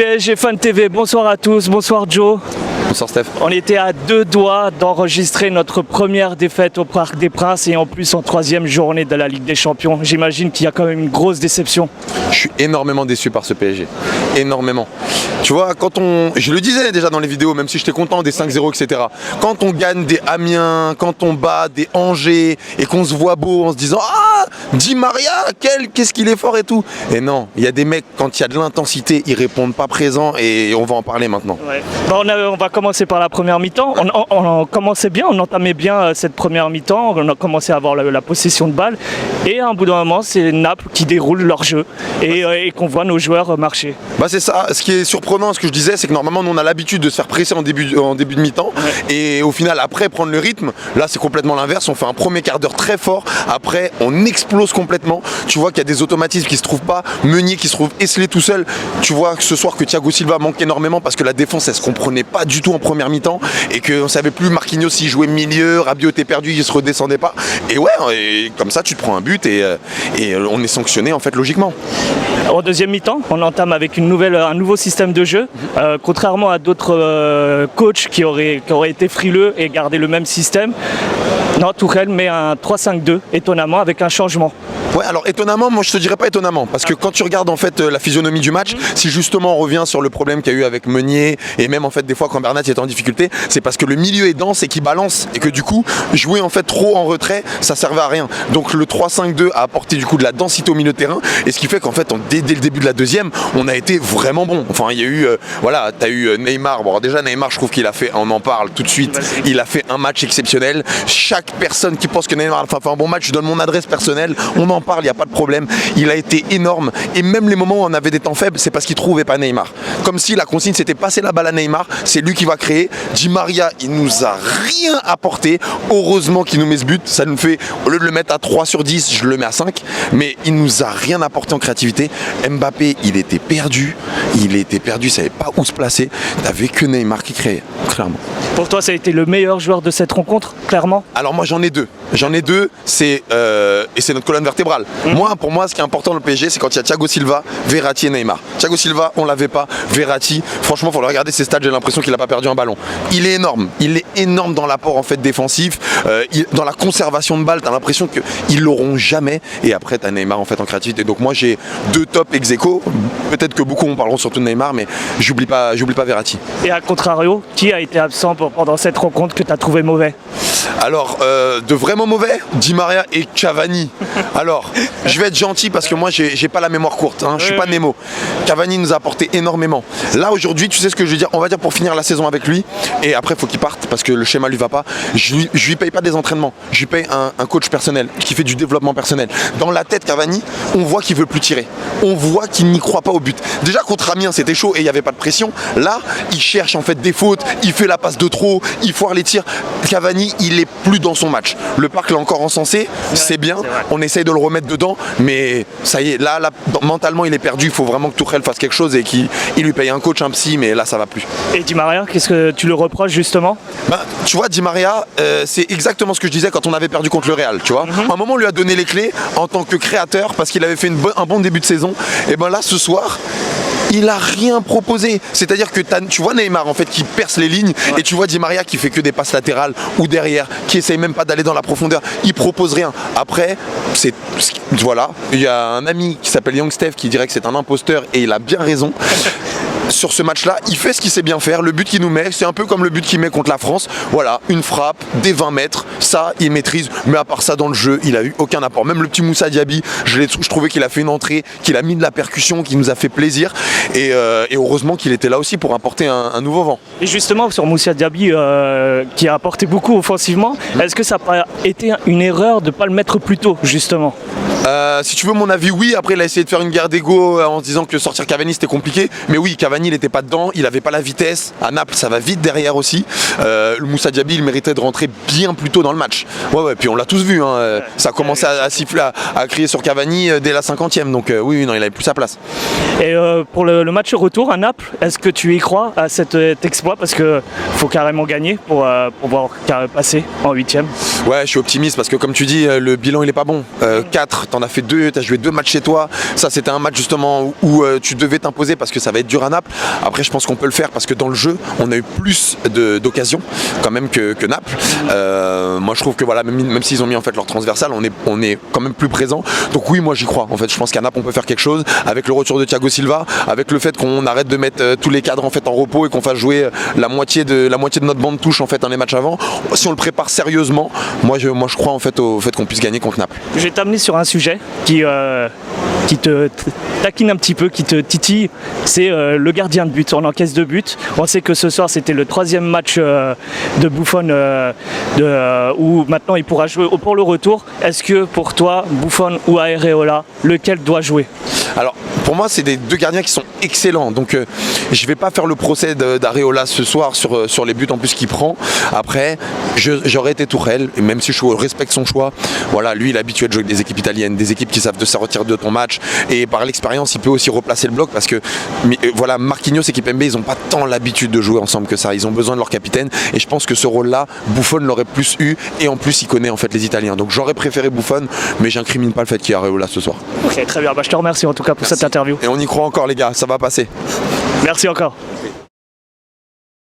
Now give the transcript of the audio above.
PSG Fan TV, bonsoir à tous, bonsoir Joe. Bonsoir Steph. On était à 2 doigts d'enregistrer notre première défaite au Parc des Princes et en plus en 3e journée de la Ligue des Champions. J'imagine qu'il y a quand même une grosse déception. Je suis énormément déçu par ce PSG. Énormément. Tu vois, je le disais déjà dans les vidéos, même si j'étais content des 5-0, etc. Quand on gagne des Amiens, quand on bat des Angers et qu'on se voit beau en se disant « Ah, Di Maria, qu'est-ce qu'il est fort et tout !» Et non, il y a des mecs, quand il y a de l'intensité, ils répondent pas présents et on va en parler maintenant. Ouais. On va commencer par la première mi-temps. On commençait bien, on entamait bien cette première mi-temps. On a commencé à avoir la possession de balle. Et à un bout d'un moment, c'est Naples qui déroule leur jeu et qu'on voit nos joueurs marcher. Bah c'est ça. Ce qui est surprenant, ce que je disais, c'est que normalement, nous, on a l'habitude de se faire presser en début de mi-temps. Ouais. Et au final, après, prendre le rythme, là, c'est complètement l'inverse. On fait un premier quart d'heure très fort. Après, on explose complètement. Tu vois qu'il y a des automatismes qui se trouvent pas. Meunier qui se trouve esselé tout seul. Tu vois que ce soir que Thiago Silva manque énormément parce que la défense, elle se comprenait pas du tout en première mi-temps et qu'on savait plus Marquinhos s'il jouait milieu, Rabiot était perdu, il se redescendait pas. Et ouais, et comme ça, tu te prends un but et on est sanctionné en fait logiquement. En deuxième mi-temps, on entame avec un nouveau système de jeu, contrairement à d'autres coachs qui auraient été frileux et gardé le même système. Non, Tuchel met un 3-5-2, étonnamment, avec un changement. Ouais, alors étonnamment, moi je te dirais pas étonnamment, parce que quand tu regardes en fait la physionomie du match, si justement on revient sur le problème qu'il y a eu avec Meunier, et même en fait des fois quand Bernat était en difficulté, c'est parce que le milieu est dense et qu'il balance, et que du coup, jouer en fait trop en retrait, ça servait à rien. Donc le 3-5-2 a apporté du coup de la densité au milieu de terrain, et ce qui fait qu'en fait, dès le début de la deuxième, on a été vraiment bon. Enfin, il y a eu, t'as eu Neymar, bon déjà Neymar, je trouve qu'il a fait, on en parle tout de suite, il a fait un match exceptionnel. Chaque personne qui pense que Neymar a fait un bon match, je donne mon adresse personnelle, on en parle, il n'y a pas de problème. Il a été énorme. Et même les moments où on avait des temps faibles, c'est parce qu'il ne trouvait pas Neymar. Comme si la consigne c'était passer la balle à Neymar, c'est lui qui va créer. Di Maria, il nous a rien apporté. Heureusement qu'il nous met ce but. Ça nous fait, au lieu de le mettre à 3 sur 10, je le mets à 5. Mais il nous a rien apporté en créativité. Mbappé, il était perdu. Il ne savait pas où se placer. T'avais que Neymar qui créait, clairement. Pour toi, ça a été le meilleur joueur de cette rencontre, clairement? Alors moi, j'en ai deux. Et c'est notre colonne vertébrale. Pour moi, ce qui est important dans le PSG, c'est quand il y a Thiago Silva, Verratti et Neymar. Thiago Silva, on l'avait pas. Verratti, franchement, il faut regarder ses stats, j'ai l'impression qu'il n'a pas perdu un ballon. Il est énorme dans l'apport en fait défensif, dans la conservation de balle. T'as l'impression qu'ils l'auront jamais. Et après, t'as Neymar en fait en créativité. Donc moi, j'ai deux top ex aequo. Peut-être que beaucoup en parleront surtout de Neymar, mais j'oublie pas Verratti. Et à contrario, qui a été absent pendant cette rencontre que tu as trouvé mauvais? Alors, de vraiment mauvais, Di Maria et Cavani. Alors, je vais être gentil parce que moi, j'ai pas la mémoire courte. Je suis pas Nemo. Cavani nous a apporté énormément. Là, aujourd'hui, tu sais ce que je veux dire? On va dire pour finir la saison avec lui. Et après, il faut qu'il parte parce que le schéma lui va pas. Je lui paye pas des entraînements. Je lui paye un coach personnel qui fait du développement personnel. Dans la tête, Cavani, on voit qu'il veut plus tirer. On voit qu'il n'y croit pas au but. Déjà, contre Amiens, c'était chaud et il n'y avait pas de pression. Là, il cherche en fait des fautes. Il fait la passe de trop. Il foire les tirs. Cavani, il est plus dans son match. Le Parc l'a encore encensé. C'est bien. On essaye de le remettre dedans. Mais ça y est, là, mentalement, il est perdu. Il faut vraiment que Tuchel fasse quelque chose et qu'il lui paye un coach, un psy. Mais là, ça va plus. Et Di Maria, qu'est-ce que tu le reproches justement? Tu vois, Di Maria, c'est exactement ce que je disais quand on avait perdu contre le Real. Tu vois, à un moment, on lui a donné les clés en tant que créateur parce qu'il avait fait un bon début de saison. Et ben là, ce soir, il a rien proposé. C'est-à-dire que tu vois Neymar en fait qui perce les lignes et tu vois Di Maria qui fait que des passes latérales ou derrière, qui essaye même pas d'aller dans la profondeur. Il propose rien. Après, voilà, il y a un ami qui s'appelle Young Steph qui dirait que c'est un imposteur et il a bien raison. Sur ce match-là, il fait ce qu'il sait bien faire. Le but qu'il nous met, c'est un peu comme le but qu'il met contre la France. Voilà, une frappe, des 20 mètres, ça, il maîtrise. Mais à part ça, dans le jeu, il a eu aucun apport. Même le petit Moussa Diaby, je trouvais qu'il a fait une entrée, qu'il a mis de la percussion, qui nous a fait plaisir. Et heureusement qu'il était là aussi pour apporter un nouveau vent. Et justement, sur Moussa Diaby, qui a apporté beaucoup offensivement, est-ce que ça n'a pas été une erreur de ne pas le mettre plus tôt, justement? Si tu veux mon avis, oui. Après, il a essayé de faire une guerre d'ego en se disant que sortir Cavani c'était compliqué. Mais oui, Cavani il n'était pas dedans, il n'avait pas la vitesse. À Naples, ça va vite derrière aussi. Le Moussa Diaby, il méritait de rentrer bien plus tôt dans le match. Ouais, puis on l'a tous vu. Ça a commencé à siffler, à crier sur Cavani dès la 50e. Donc oui, non, il n'avait plus sa place. Et pour le match retour à Naples, est-ce que tu y crois à cet exploit? Parce qu'il faut carrément gagner pour pouvoir passer en 8e. Ouais, je suis optimiste parce que comme tu dis, le bilan il est pas bon. 4 t'en as fait 2, t'as joué 2 matchs chez toi. Ça, c'était un match justement où tu devais t'imposer parce que ça va être dur à Naples. Après, je pense qu'on peut le faire parce que dans le jeu, on a eu plus d'occasions quand même que Naples. Moi, je trouve que voilà, même s'ils ont mis en fait leur transversal, on est quand même plus présent. Donc oui, moi j'y crois. En fait, je pense qu'à Naples, on peut faire quelque chose avec le retour de Thiago Silva, avec le fait qu'on arrête de mettre tous les cadres en fait en repos et qu'on fasse jouer la moitié de notre bande touche en fait dans les matchs avant. Si on le prépare sérieusement, moi je crois en fait au fait qu'on puisse gagner contre Naples. Je vais t'amener sur un sujet qui te taquine un petit peu, qui te titille, c'est le gardien de but. On encaisse 2 buts. On sait que ce soir c'était le 3e match de Buffon où maintenant il pourra jouer pour le retour. Est-ce que pour toi, Buffon ou Areola, lequel doit jouer? Alors pour moi c'est des 2 gardiens qui sont excellents, donc je vais pas faire le procès d'Areola ce soir sur les buts en plus qu'il prend. Après j'aurais été Tuchel, et même si je respecte son choix, voilà, lui il est habitué de jouer avec des équipes italiennes, des équipes qui savent de sortir de ton match, et par l'expérience il peut aussi replacer le bloc parce que voilà, Marquinhos et Kimpembe ils ont pas tant l'habitude de jouer ensemble que ça, ils ont besoin de leur capitaine, et je pense que ce rôle là Buffon l'aurait plus eu, et en plus il connaît en fait les Italiens, donc j'aurais préféré Buffon, mais j'incrimine pas le fait qu'il y ait Areola ce soir. Ok, très bien, je te remercie en tout cas pour cette interview. Et on y croit encore les gars, ça va passer. Merci encore.